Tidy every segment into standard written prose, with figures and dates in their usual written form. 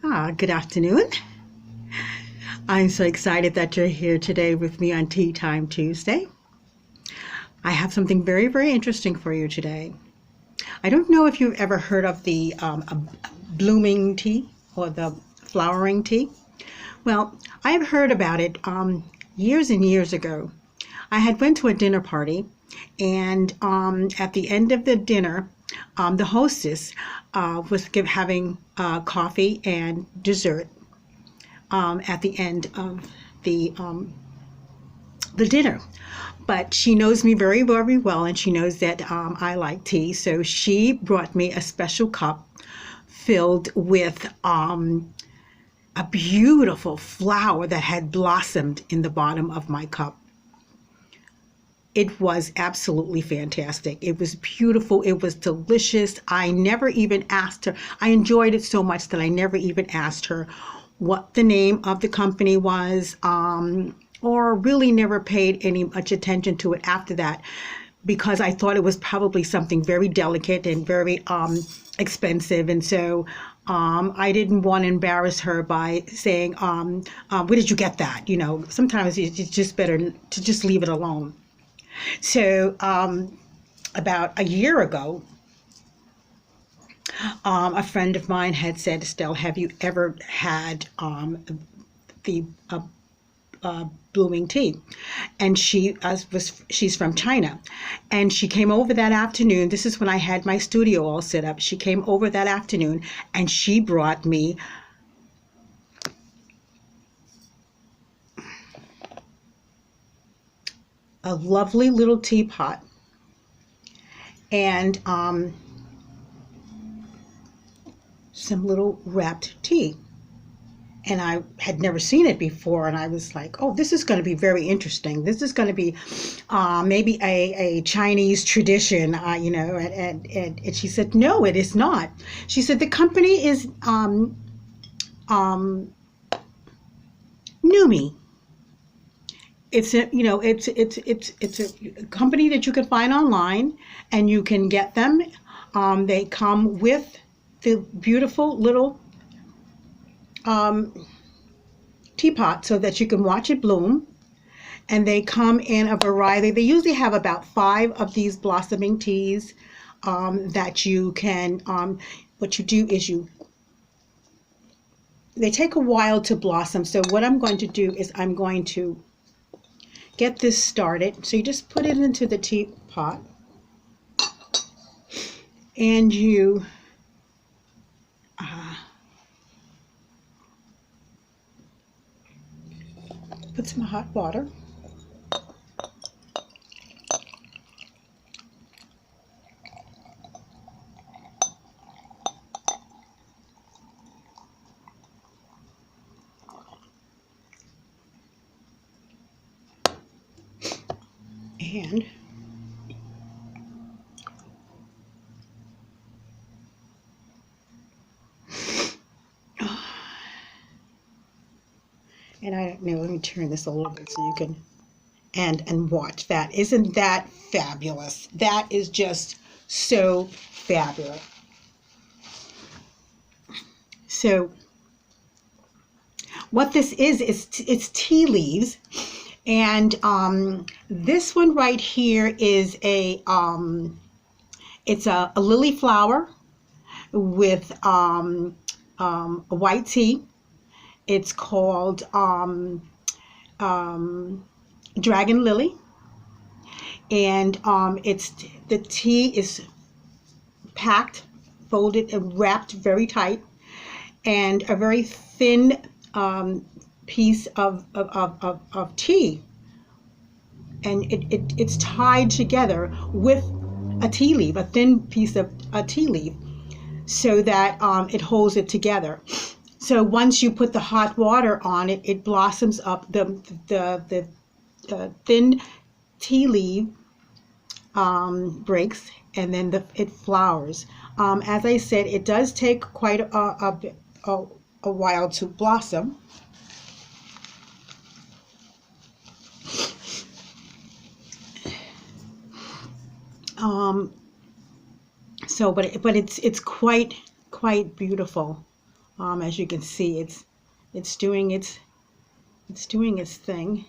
Good afternoon. I'm so excited that you're here today with me on Tea Time Tuesday. I have something very, very interesting for you today. I don't know if you've ever heard of the blooming tea or the flowering tea. Well, I've heard about it years and years ago. I had went to a dinner party, and at the end of the dinner, the hostess was having coffee and dessert at the end of the dinner. But she knows me very, very well, and she knows that I like tea. So she brought me a special cup filled with a beautiful flower that had blossomed in the bottom of my cup. It was absolutely fantastic. It was beautiful. It was delicious. I never even asked her. I enjoyed it so much that I never even asked her what the name of the company was, or really never paid any much attention to it after that, because I thought it was probably something very delicate and very expensive. And so I didn't want to embarrass her by saying, where did you get that? You know, sometimes it's just better to just leave it alone. So about a year ago, a friend of mine had said, Estelle, have you ever had the blooming tea? And she's from China, and she came over that afternoon. This is when I had my studio all set up. She came over that afternoon, and she brought me a lovely little teapot and some little wrapped tea. And I had never seen it before, and I was like, oh, this is going to be very interesting. This is going to be maybe a Chinese tradition, and she said, no, it is not. She said, the company is Numi. It's a company that you can find online, and you can get them. They come with the beautiful little teapot so that you can watch it bloom. And they come in a variety. They usually have about 5 of these blossoming teas that you can, what you do is they take a while to blossom. So what I'm going to do is I'm going to get this started. So you just put it into the teapot, and you put some hot water. And I don't know, let me turn this a little bit so you can and watch that. Isn't that fabulous? That is just so fabulous. So what this is it's tea leaves, and this one right here is it's a lily flower with a white tea. It's called Dragon Lily, and the tea is packed, folded, and wrapped very tight, and a very thin piece of tea, and it's tied together with a tea leaf, a thin piece of a tea leaf, so that it holds it together. So once you put the hot water on it, it blossoms up. The thin tea leaf breaks, and then it flowers. As I said, it does take quite a while to blossom. But it's quite beautiful. As you can see, it's doing its thing.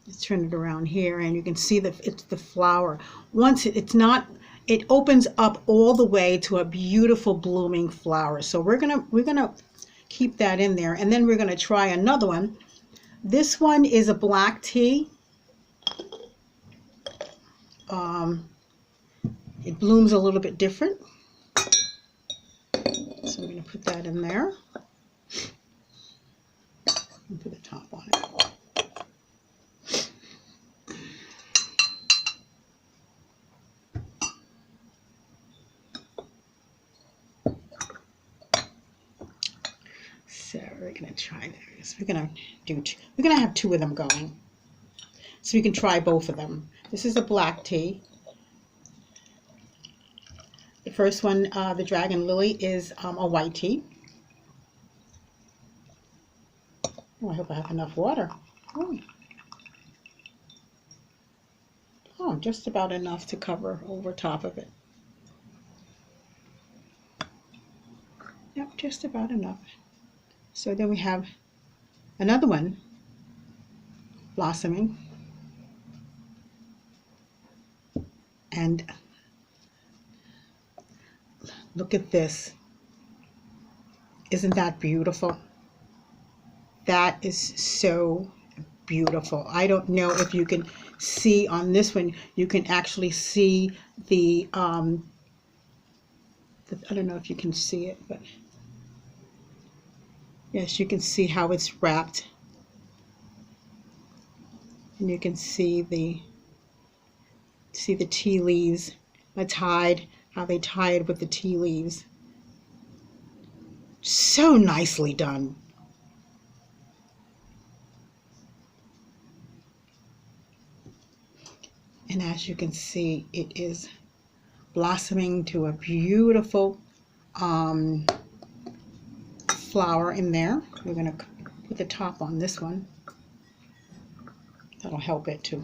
Let's turn it around here, and you can see that it's the flower. Once it opens up all the way to a beautiful blooming flower. So we're gonna keep that in there, and then we're gonna try another one. This one is a black tea. It blooms a little bit different. So I'm going to put that in there and put the top on it. So we're going to try this. We're going to have two of them going. So we can try both of them. This is a black tea. The first one, the Dragon Lily, is a white tea. Oh, I hope I have enough water. Oh, just about enough to cover over top of it. Yep, just about enough. So then we have another one blossoming. And look at this. Isn't that beautiful? That is so beautiful. I don't know if you can see on this one, you can actually see the I don't know if you can see it, but yes, you can see how it's wrapped. And you can see the tea leaves are tied, how they tied with the tea leaves. So nicely done. And as you can see, it is blossoming to a beautiful flower in there. We're going to put the top on this one. That'll help it too.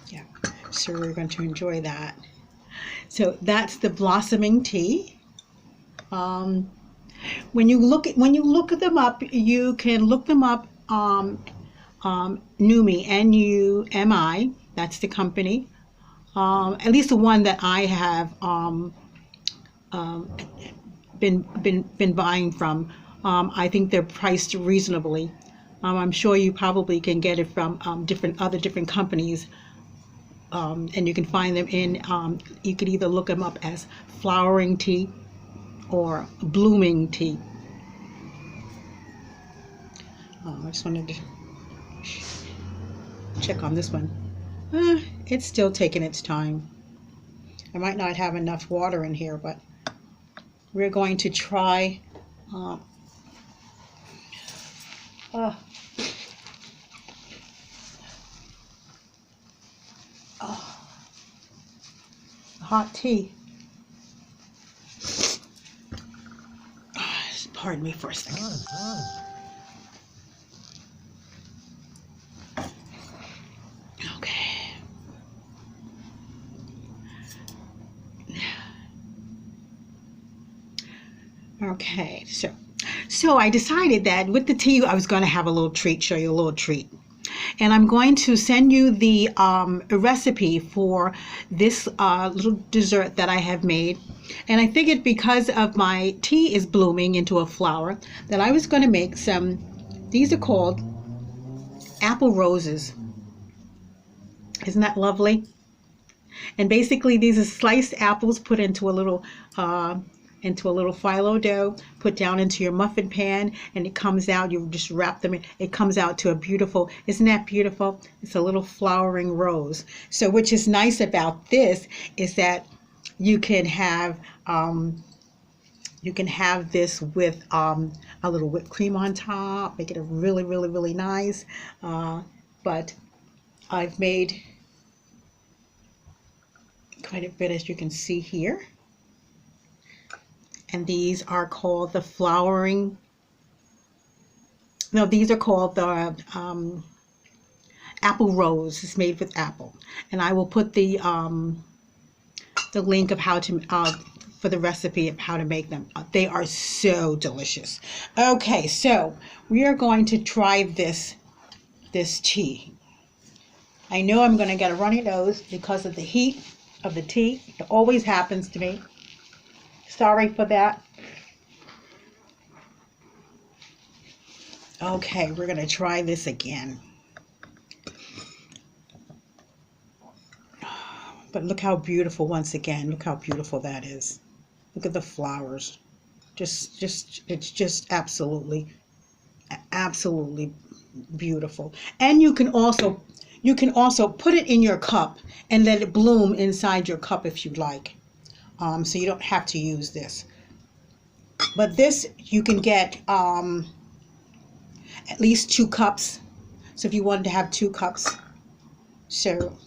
Yeah, so we're going to enjoy that. So that's the blossoming tea. When you look them up, you can look them up. Numi, N-U-M-I. That's the company. At least the one that I have been buying from. I think they're priced reasonably. I'm sure you probably can get it from different companies. And you can find them in, you could either look them up as flowering tea or blooming tea. I just wanted to check on this one. It's still taking its time. I might not have enough water in here, but we're going to try hot tea. Pardon me for a second. Okay. Okay, so I decided that with the tea, I was going to have a little treat, show you a little treat. And I'm going to send you the recipe for this little dessert that I have made. And I figured because of my tea is blooming into a flower, that I was going to make some, these are called apple roses. Isn't that lovely? And basically these are sliced apples put into a little phyllo dough, put down into your muffin pan, and it comes out, you just wrap them in, it comes out to a beautiful, isn't that beautiful? It's a little flowering rose. So which is nice about this is that you can have this with a little whipped cream on top, make it a really, really, really nice. But I've made quite a bit, as you can see here. And these are called the flowering, no, these are called the apple rose. It's made with apple, and I will put the link of how to for the recipe of how to make them. They are so delicious. Okay, so we are going to try this tea. I know I'm going to get a runny nose because of the heat of the tea. It always happens to me. Sorry for that. Okay, we're going to try this again. But look how beautiful, once again, look how beautiful that is. Look at the flowers. It's just absolutely beautiful. And you can also put it in your cup and let it bloom inside your cup if you'd like. So you don't have to use this. But this you can get at least 2 cups. So if you wanted to have 2 cups. So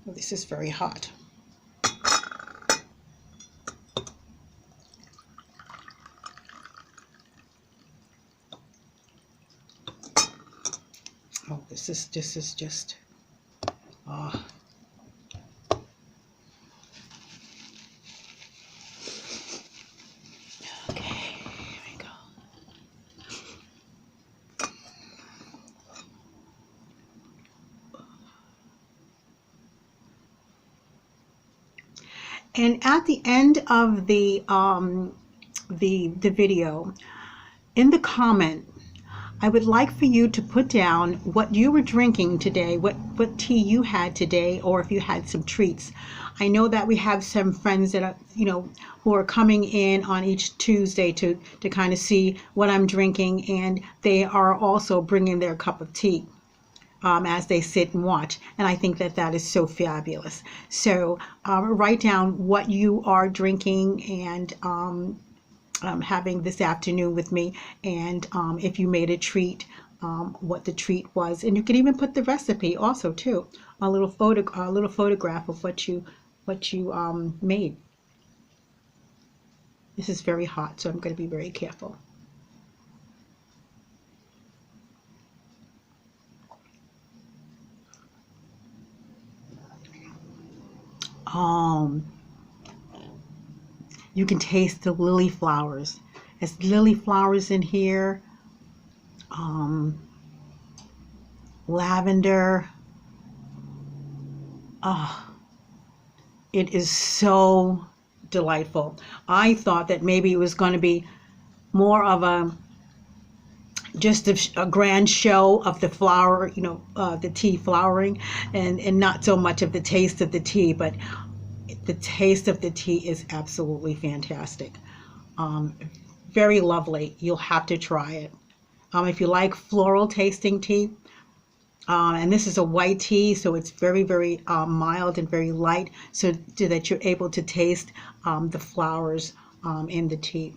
this is very hot. Oh, this is just oh. Okay, here we go. And at the end of the video, in the comment, I would like for you to put down what you were drinking today, what tea you had today, or if you had some treats. I know that we have some friends that are, who are coming in on each Tuesday to kind of see what I'm drinking, and they are also bringing their cup of tea as they sit and watch. And I think that that is so fabulous. So write down what you are drinking and having this afternoon with me, and if you made a treat, what the treat was, and you can even put the recipe also too, a little photograph of what you made. This is very hot, so I'm going to be very careful. You can taste the lily flowers. There's lily flowers in here. Lavender. Oh, it is so delightful. I thought that maybe it was going to be more of just a grand show of the flower, the tea flowering, and not so much of the taste of the tea, but the taste of the tea is absolutely fantastic. Very lovely. You'll have to try it. If you like floral tasting tea, and this is a white tea, so it's very, very mild and very light, so that you're able to taste the flowers in the tea.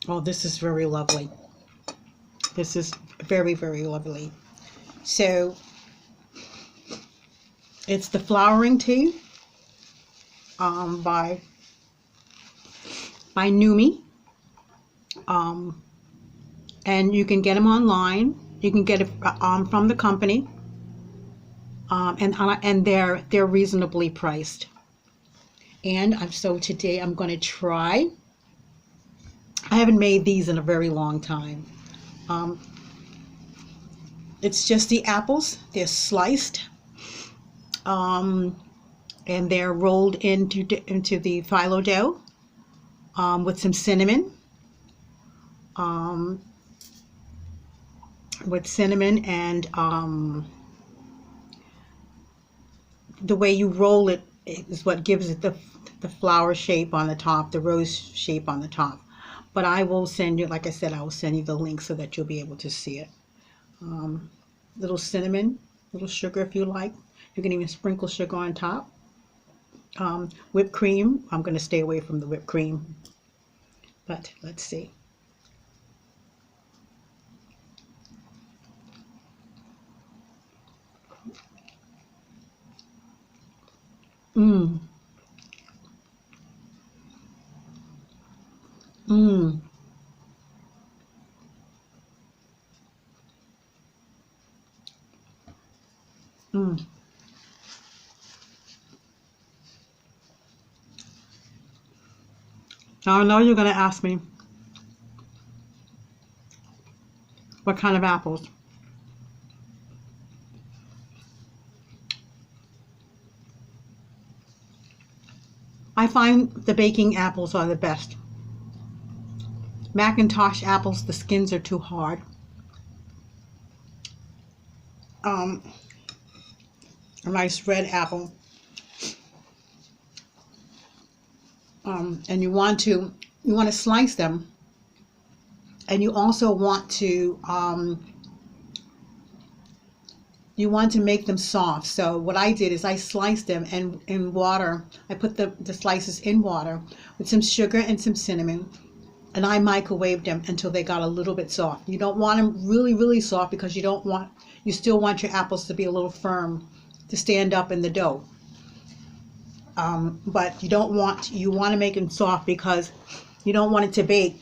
Oh, this is very lovely. This is very, very lovely. So it's the flowering tea by Numi. And you can get them online. You can get it from the company, and they're reasonably priced. And so today I'm going to try. I haven't made these in a very long time. It's just the apples. They're sliced, and they're rolled into the phyllo dough with some cinnamon. And the way you roll it is what gives it the flower shape on the top, the rose shape on the top. But I will send you, like I said, I will send you the link so that you'll be able to see it. Little cinnamon, little sugar if you like. You can even sprinkle sugar on top. Whipped cream. I'm going to stay away from the whipped cream. But let's see. Mmm. Mmm. Now I know you're going to ask me what kind of apples. I find the baking apples are the best. Macintosh apples, the skins are too hard. Um, a nice red apple. And you want to slice them, and you also want to make them soft. So what I did is I sliced them, and in water, I put the slices in water with some sugar and some cinnamon, and I microwaved them until they got a little bit soft. You don't want them really, really soft because you still want your apples to be a little firm to stand up in the dough. But you want to make them soft because you don't want it to bake,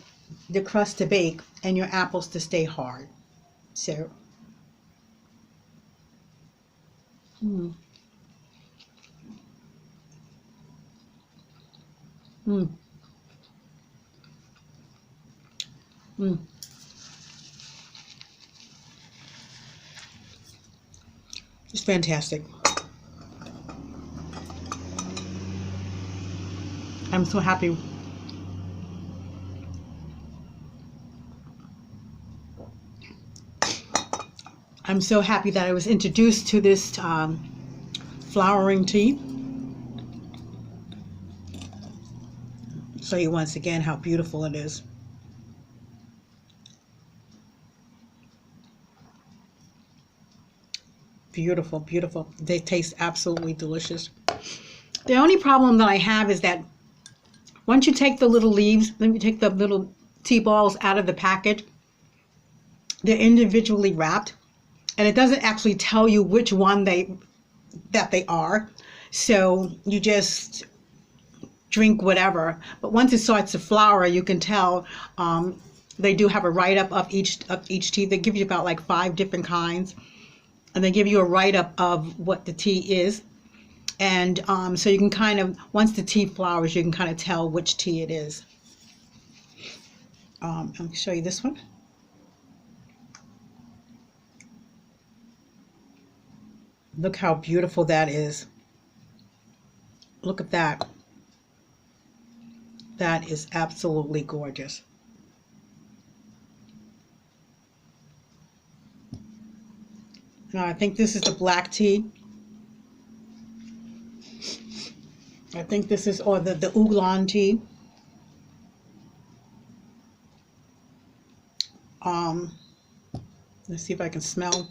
the crust to bake, and your apples to stay hard. So, mm, mm, mm. It's fantastic. I'm so happy. I'm so happy that I was introduced to this flowering tea. Show you once again how beautiful it is. Beautiful, beautiful. They taste absolutely delicious. The only problem that I have is that once you take the little leaves, then you take the little tea balls out of the package, they're individually wrapped, and it doesn't actually tell you which one that they are. So you just drink whatever. But once it starts to flower, you can tell they do have a write-up of each tea. They give you about like 5 different kinds, and they give you a write-up of what the tea is. And so you can kind of, once the tea flowers, you can kind of tell which tea it is. I'll show you this one. Look how beautiful that is. Look at that. That is absolutely gorgeous. Now I think this is the black tea. I think this is, or the oolong tea. Let's see if I can smell.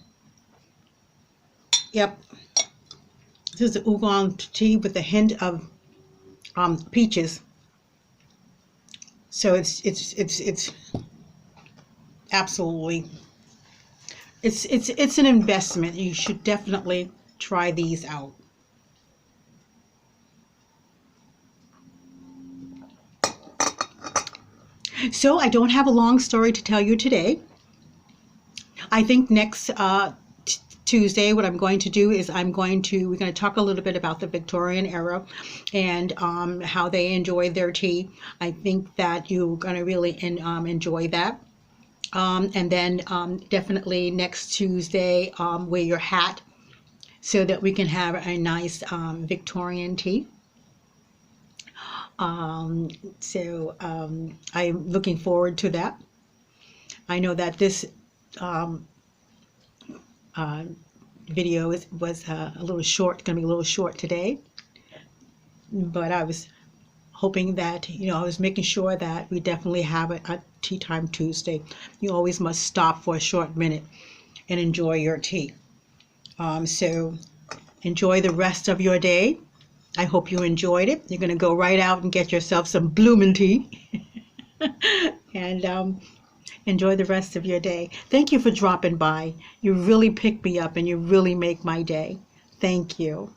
Yep, this is the oolong tea with a hint of peaches. So it's absolutely, it's an investment. You should definitely try these out. So I don't have a long story to tell you today. I think next Tuesday, what I'm going to do is we're going to talk a little bit about the Victorian era and how they enjoy their tea. I think that you're going to really enjoy that. And then definitely next Tuesday, wear your hat so that we can have a nice Victorian tea. I'm looking forward to that. I know that this video was a little short, going to be a little short today, but I was hoping that, I was making sure that we definitely have a Tea Time Tuesday. You always must stop for a short minute and enjoy your tea. So enjoy the rest of your day. I hope you enjoyed it. You're going to go right out and get yourself some bloomin' tea and enjoy the rest of your day. Thank you for dropping by. You really pick me up and you really make my day. Thank you.